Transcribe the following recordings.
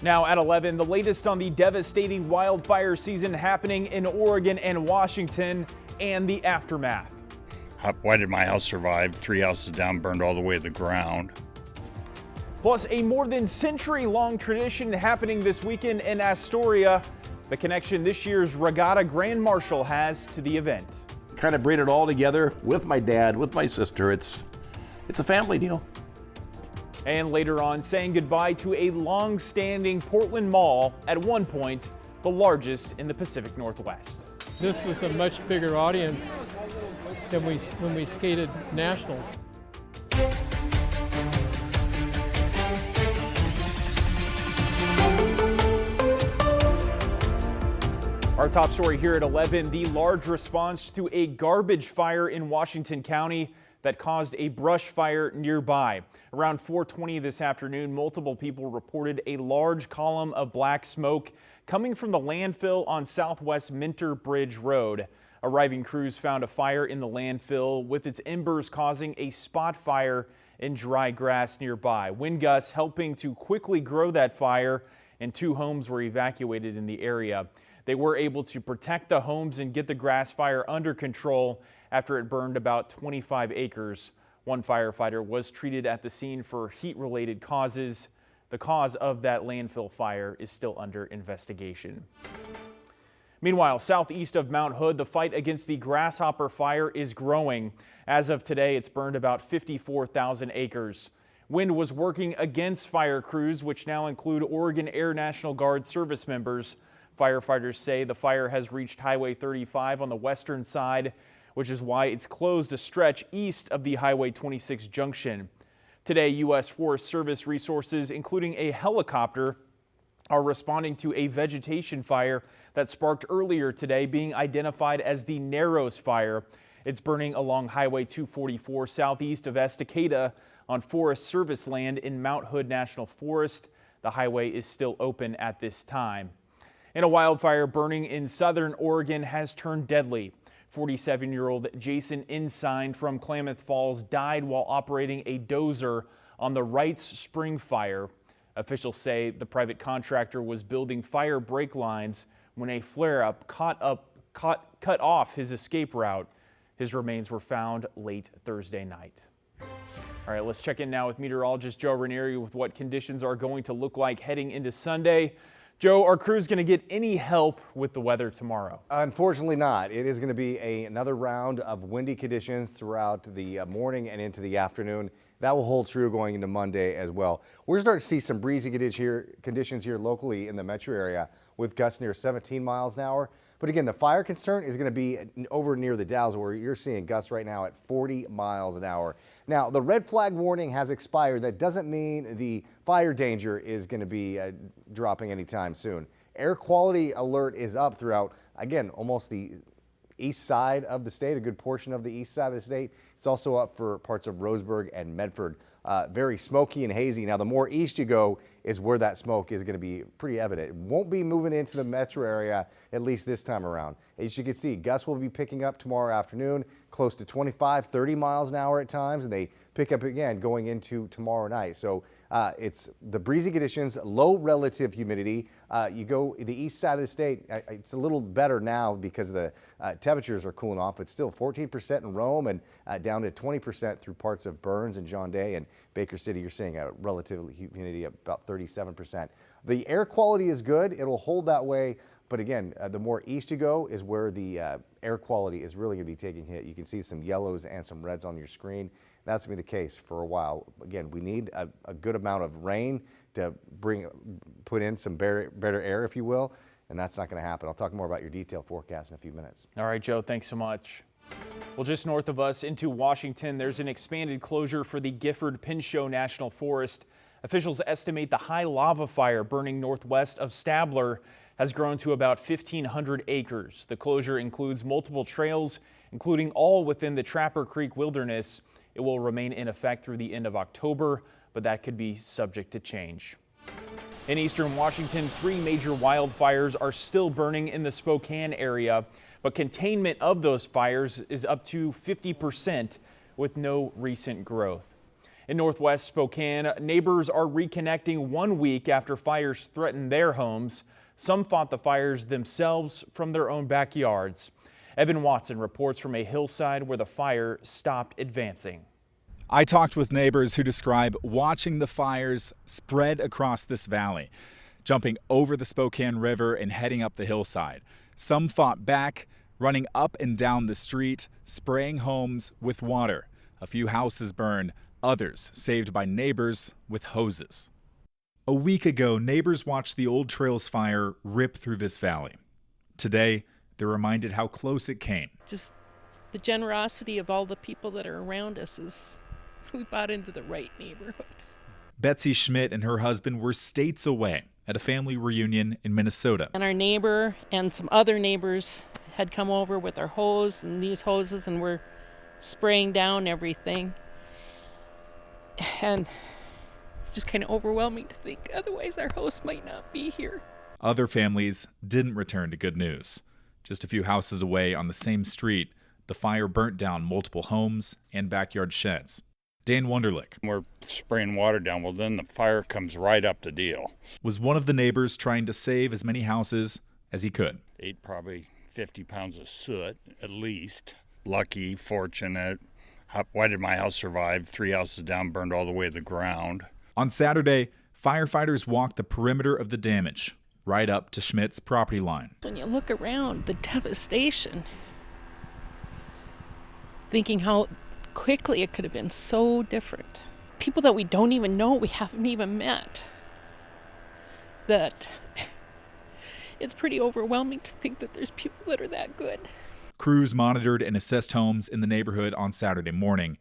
Now at 11, the latest on the devastating wildfire season happening in Oregon and Washington and the aftermath. Why did my house survive? 3 houses down, burned all the way to the ground. Plus a more than century-long tradition happening this weekend in Astoria. The connection this year's Regatta Grand Marshal has to the event. Kind of bring it all together with my dad, with my sister. It's a family deal. And later on, saying goodbye to a long-standing Portland mall, at one point, the largest in the Pacific Northwest. This was a much bigger audience than when we skated nationals. Our top story here at 11, the large response to a garbage fire in Washington County that caused a brush fire nearby. Around 4:20 this afternoon, multiple people reported a large column of black smoke coming from the landfill on Southwest Minter Bridge Road. Arriving crews found a fire in the landfill with its embers causing a spot fire in dry grass nearby. Wind gusts helping to quickly grow that fire, and 2 homes were evacuated in the area. They were able to protect the homes and get the grass fire under control after it burned about 25 acres. One firefighter was treated at the scene for heat-related causes. The cause of that landfill fire is still under investigation. Meanwhile, southeast of Mount Hood, the fight against the grasshopper fire is growing. As of today, it's burned about 54,000 acres. Wind was working against fire crews, which now include Oregon Air National Guard service members. Firefighters say the fire has reached Highway 35 on the western side, which is why it's closed a stretch east of the Highway 26 junction. Today, U.S. Forest Service resources, including a helicopter, are responding to a vegetation fire that sparked earlier today, being identified as the Narrows Fire. It's burning along Highway 244 southeast of Estacada on Forest Service land in Mount Hood National Forest. The highway is still open at this time. And a wildfire burning in southern Oregon has turned deadly. 47-year-old Jason Ensign from Klamath Falls died while operating a dozer on the Wrights Spring fire. Officials say the private contractor was building fire break lines when a flare-up cut off his escape route. His remains were found late Thursday night. All right, let's check in now with meteorologist Joe Ranieri with what conditions are going to look like heading into Sunday. Joe, are crews going to get any help with the weather tomorrow? Unfortunately not. It is going to be another round of windy conditions throughout the morning and into the afternoon. That will hold true going into Monday as well. We're starting to see some breezy conditions here locally in the metro area with gusts near 17 miles an hour. But again, the fire concern is going to be over near the Dalles, where you're seeing gusts right now at 40 miles an hour. Now, the red flag warning has expired. That doesn't mean the fire danger is going to be dropping anytime soon. Air quality alert is up throughout, again, almost the east side of the state, a good portion of the east side of the state. It's also up for parts of Roseburg and Medford. Very smoky and hazy. Now, the more east you go is where that smoke is going to be pretty evident. It won't be moving into the metro area, at least this time around. As you can see, gusts will be picking up tomorrow afternoon, close to 25, 30 miles an hour at times, and they pick up again going into tomorrow night. So it's the breezy conditions, low relative humidity. You go the east side of the state, it's a little better now because the temperatures are cooling off, but still 14% in Rome and down to 20% through parts of Burns and John Day, and Baker City, you're seeing a relative humidity of about 37%. The air quality is good. It'll hold that way. But again, the more east you go is where the air quality is really going to be taking a hit. You can see some yellows and some reds on your screen. That's going to be the case for a while. Again, we need a good amount of rain to put in some better air, if you will, and that's not going to happen. I'll talk more about your detailed forecast in a few minutes. All right, Joe, thanks so much. Well, just north of us into Washington, there's an expanded closure for the Gifford-Pinchot National Forest. Officials estimate the high lava fire burning northwest of Stabler has grown to about 1,500 acres. The closure includes multiple trails, including all within the Trapper Creek Wilderness. It will remain in effect through the end of October, but that could be subject to change. In eastern Washington, 3 major wildfires are still burning in the Spokane area, but containment of those fires is up to 50% with no recent growth. In northwest Spokane, neighbors are reconnecting 1 week after fires threatened their homes. Some fought the fires themselves from their own backyards. Evan Watson reports from a hillside where the fire stopped advancing. I talked with neighbors who describe watching the fires spread across this valley, jumping over the Spokane River and heading up the hillside. Some fought back, running up and down the street, spraying homes with water. A few houses burned, others saved by neighbors with hoses. A week ago, neighbors watched the Old Trails fire rip through this valley. Today, they're reminded how close it came. Just the generosity of all the people that are around us is, we bought into the right neighborhood. Betsy Schmidt and her husband were states away at a family reunion in Minnesota. And our neighbor and some other neighbors had come over with our hose and these hoses, and we're spraying down everything. And it's just kind of overwhelming to think otherwise our house might not be here. Other families didn't return to good news. Just a few houses away on the same street, the fire burnt down multiple homes and backyard sheds. Dan Wunderlich We're spraying water down. Well, then the fire comes right up the deal. was one of the neighbors trying to save as many houses as he could. Ate probably 50 pounds of soot, at least. Lucky, fortunate. Why did my house survive? 3 houses down, burned all the way to the ground. On Saturday, firefighters walked the perimeter of the damage, right up to Schmidt's property line. When you look around, the devastation, thinking how quickly it could have been so different. People that we don't even know, we haven't even met. That it's pretty overwhelming to think that there's people that are that good. Crews monitored and assessed homes in the neighborhood on Saturday morning.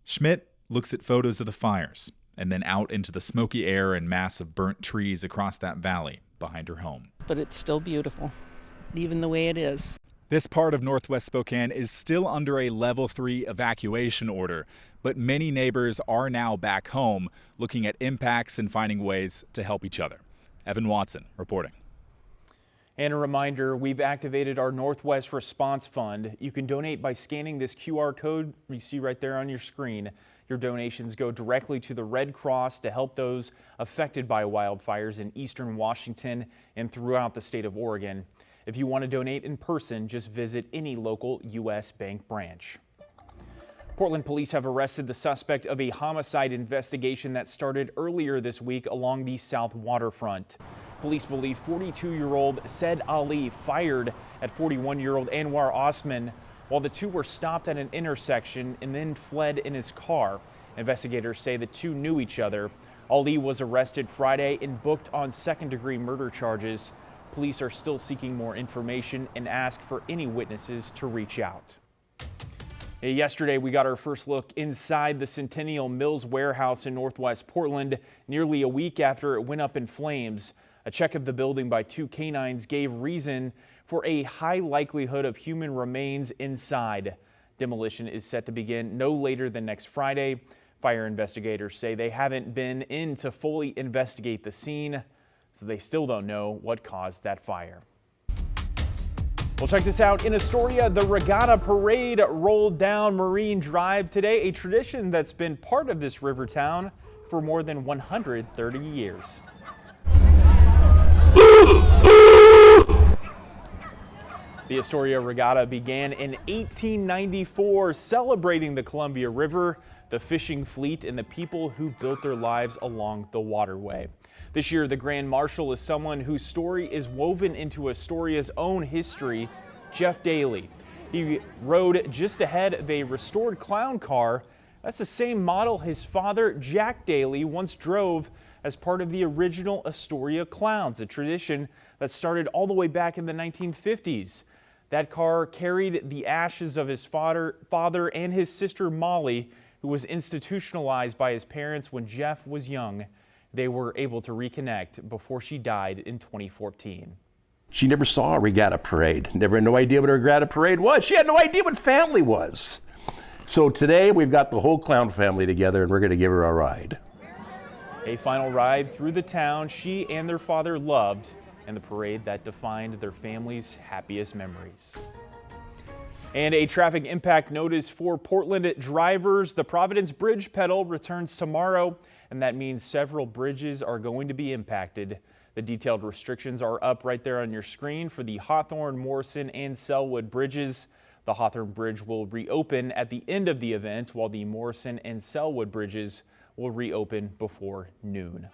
Schmidt looks at photos of the fires and then out into the smoky air and mass of burnt trees across that valley behind her home. But it's still beautiful, even the way it is. This part of northwest Spokane is still under a level 3 evacuation order, but many neighbors are now back home looking at impacts and finding ways to help each other. Evan Watson reporting. And a reminder, we've activated our Northwest Response Fund. You can donate by scanning this QR code you see right there on your screen. Your donations go directly to the Red Cross to help those affected by wildfires in eastern Washington and throughout the state of Oregon. If you want to donate in person, just visit any local U.S. Bank branch. Portland police have arrested the suspect of a homicide investigation that started earlier this week along the south waterfront. Police believe 42-year-old Said Ali fired at 41-year-old Anwar Osman while the two were stopped at an intersection and then fled in his car. Investigators say the two knew each other. Ali was arrested Friday and booked on second-degree murder charges. Police are still seeking more information and ask for any witnesses to reach out. Yesterday, we got our first look inside the Centennial Mills warehouse in northwest Portland, nearly a week after it went up in flames. A check of the building by 2 canines gave reason for a high likelihood of human remains inside. Demolition is set to begin no later than next Friday. Fire investigators say they haven't been in to fully investigate the scene, so they still don't know what caused that fire. Well, check this out. In Astoria, the Regatta Parade rolled down Marine Drive today, a tradition that's been part of this river town for more than 130 years. The Astoria Regatta began in 1894, celebrating the Columbia River, the fishing fleet, and the people who built their lives along the waterway. This year, the Grand Marshal is someone whose story is woven into Astoria's own history, Jeff Daly. He rode just ahead of a restored clown car. That's the same model his father, Jack Daly, once drove as part of the original Astoria Clowns, a tradition that started all the way back in the 1950s. That car carried the ashes of his father and his sister Molly, who was institutionalized by his parents when Jeff was young. They were able to reconnect before she died in 2014. She never saw a regatta parade, never had no idea what a regatta parade was. She had no idea what family was. So today we've got the whole clown family together and we're going to give her a ride. A final ride through the town she and their father loved, and the parade that defined their family's happiest memories. And a traffic impact notice for Portland drivers. The Providence Bridge pedal returns tomorrow, and that means several bridges are going to be impacted. The detailed restrictions are up right there on your screen for the Hawthorne, Morrison, and Selwood bridges. The Hawthorne Bridge will reopen at the end of the event, while the Morrison and Selwood bridges will reopen before noon.